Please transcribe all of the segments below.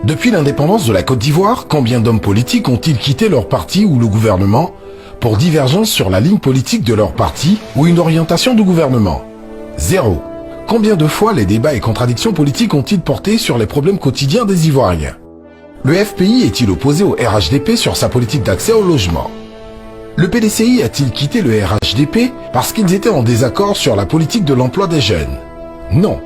Depuis l'indépendance de la Côte d'Ivoire, combien d'hommes politiques ont-ils quitté leur parti ou le gouvernement pour divergence sur la ligne politique de leur parti ou une orientation du gouvernement? 0. Combien de fois les débats et contradictions politiques ont-ils porté sur les problèmes quotidiens des Ivoiriens? Le FPI est-il opposé au RHDP sur sa politique d'accès au logement? Le PDCI a-t-il quitté le RHDP parce qu'ils étaient en désaccord sur la politique de l'emploi des jeunes? Non.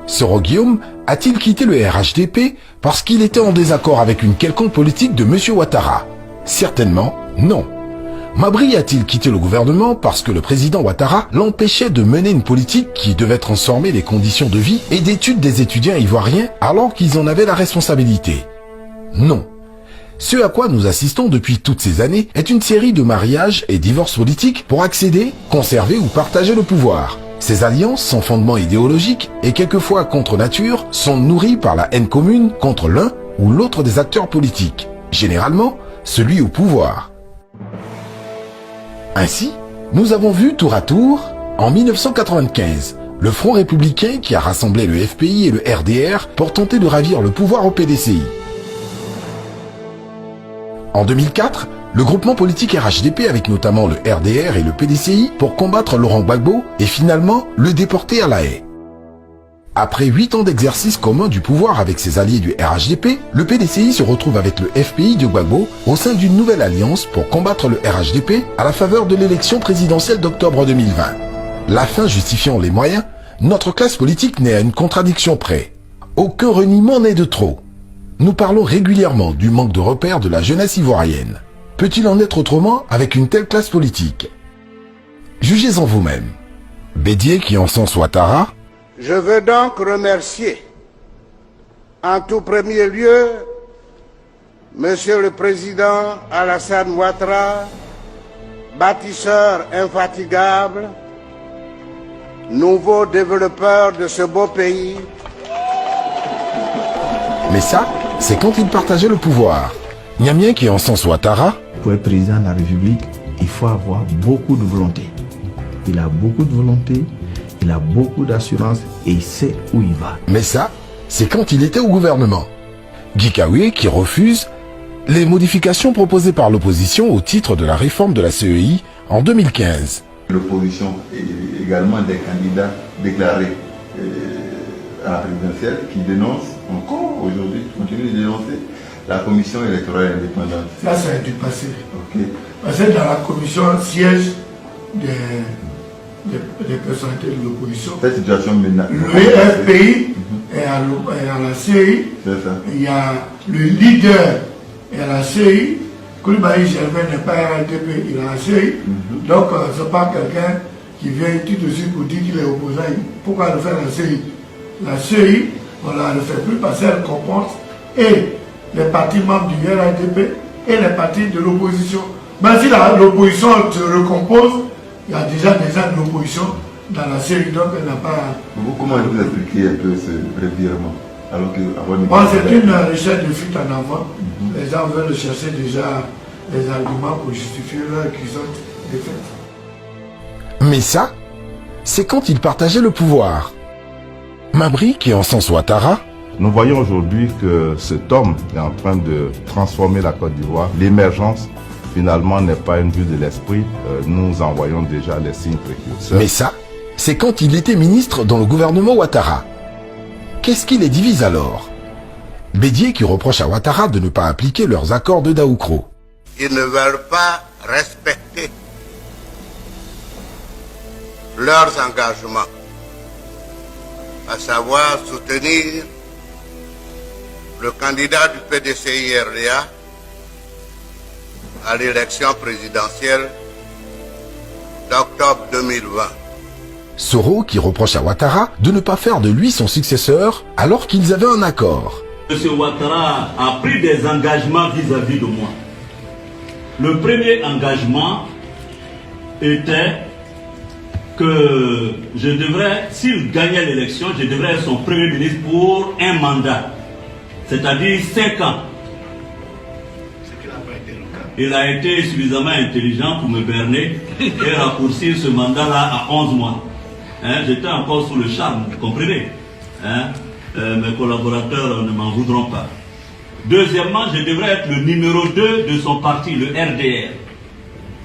Soro Guillaume a-t-il quitté le RHDP parce qu'il était en désaccord avec une quelconque politique de M. Ouattara? Certainement non. Mabry a-t-il quitté le gouvernement parce que le président Ouattara l'empêchait de mener une politique qui devait transformer les conditions de vie et d'études des étudiants ivoiriens alors qu'ils en avaient la responsabilité? Non. Ce à quoi nous assistons depuis toutes ces années est une série de mariages et divorces politiques pour accéder, conserver ou partager le pouvoir. Ces alliances sans fondement idéologique et quelquefois contre nature sont nourries par la haine commune contre l'un ou l'autre des acteurs politiques, généralement celui au pouvoir. Ainsi, nous avons vu tour à tour, en 1995, le Front républicain qui a rassemblé le FPI et le RDR pour tenter de ravir le pouvoir au PDCI. En 2004, le groupement politique RHDP avec notamment le RDR et le PDCI pour combattre Laurent Gbagbo et finalement le déporter à La Haye. Après 8 ans d'exercice commun du pouvoir avec ses alliés du RHDP, le PDCI se retrouve avec le FPI de Gbagbo au sein d'une nouvelle alliance pour combattre le RHDP à la faveur de l'élection présidentielle d'octobre 2020. La fin justifiant les moyens, notre classe politique n'est à une contradiction près. Aucun reniement n'est de trop. Nous parlons régulièrement du manque de repères de la jeunesse ivoirienne. Peut-il en être autrement avec une telle classe politique? Jugez-en vous-même. Bédié qui encense Ouattara. Je veux donc remercier en tout premier lieu Monsieur le Président Alassane Ouattara, bâtisseur infatigable, nouveau développeur de ce beau pays. Mais ça, c'est quand il partageait le pouvoir. Niamien qui encense Ouattara. Pour être président de la République, il faut avoir beaucoup de volonté. Il a beaucoup de volonté, il a beaucoup d'assurance et il sait où il va. Mais ça, c'est quand il était au gouvernement. Guy Kaoué qui refuse les modifications proposées par l'opposition au titre de la réforme de la CEI en 2015. L'opposition et également des candidats déclarés à la présidentielle qui dénoncent encore aujourd'hui, qui continuent de dénoncer la commission électorale indépendante. Ça, ça a du passé. Okay. Parce que dans la commission siège des personnalités de l'opposition. Cette situation maintenant. Le FPI est à la CEI. Il y a le leader est à la CEI. Koulibaly Gervais n'est pas à RDP, il est à la CEI. Donc, ce n'est pas quelqu'un qui vient tout de suite pour dire qu'il est opposant. Pourquoi le faire la CEI? La CEI, on ne le fait plus parce qu'elle comporte et les partis membres du RDP et les partis de l'opposition. Même si l'opposition se recompose, il y a déjà des gens de l'opposition dans la série, donc elle n'a pas... Comment vous expliquez un peu ce revirement? C'est une recherche de fuite en avant. Les gens veulent chercher déjà les arguments pour justifier leur accusation des faits. Mais ça, c'est quand il partageait le pouvoir. Mabry qui encense Ouattara. Nous voyons aujourd'hui que cet homme est en train de transformer la Côte d'Ivoire. L'émergence, finalement, n'est pas une vue de l'esprit. Nous en voyons déjà les signes précurseurs. Mais ça, c'est quand il était ministre dans le gouvernement Ouattara. Qu'est-ce qui les divise alors? Bédié qui reproche à Ouattara de ne pas appliquer leurs accords de Daoukro. Ils ne veulent pas respecter leurs engagements, à savoir soutenir le candidat du PDCI-RDA à l'élection présidentielle d'octobre 2020. Soro qui reproche à Ouattara de ne pas faire de lui son successeur alors qu'ils avaient un accord. M. Ouattara a pris des engagements vis-à-vis de moi. Le premier engagement était que je devrais, s'il gagnait l'élection, je devrais être son premier ministre pour un mandat, c'est-à-dire 5 ans. Il a été suffisamment intelligent pour me berner et raccourcir ce mandat-là à 11 mois. J'étais encore sous le charme, vous comprenez. Mes collaborateurs ne m'en voudront pas. Deuxièmement, je devrais être le numéro 2 de son parti, le RDR.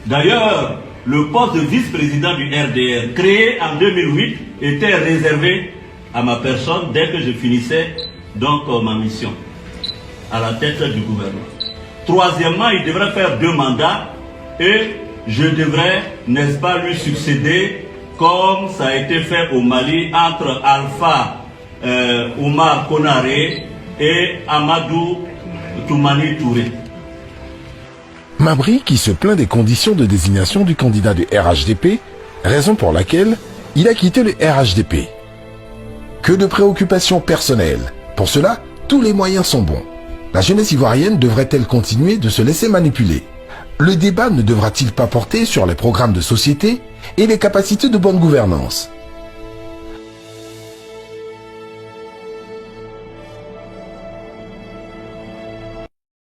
D'ailleurs, le poste de vice-président du RDR, créé en 2008, était réservé à ma personne dès que je finissais donc ma mission à la tête du gouvernement. Troisièmement, il devrait faire 2 mandats et je devrais, n'est-ce pas, lui succéder comme ça a été fait au Mali entre Alpha Oumar Konaré et Amadou Toumani Touré. Mabry qui se plaint des conditions de désignation du candidat du RHDP, raison pour laquelle il a quitté le RHDP. Que de préoccupations personnelles. Pour cela, tous les moyens sont bons. La jeunesse ivoirienne devrait-elle continuer de se laisser manipuler? Le débat ne devra-t-il pas porter sur les programmes de société et les capacités de bonne gouvernance?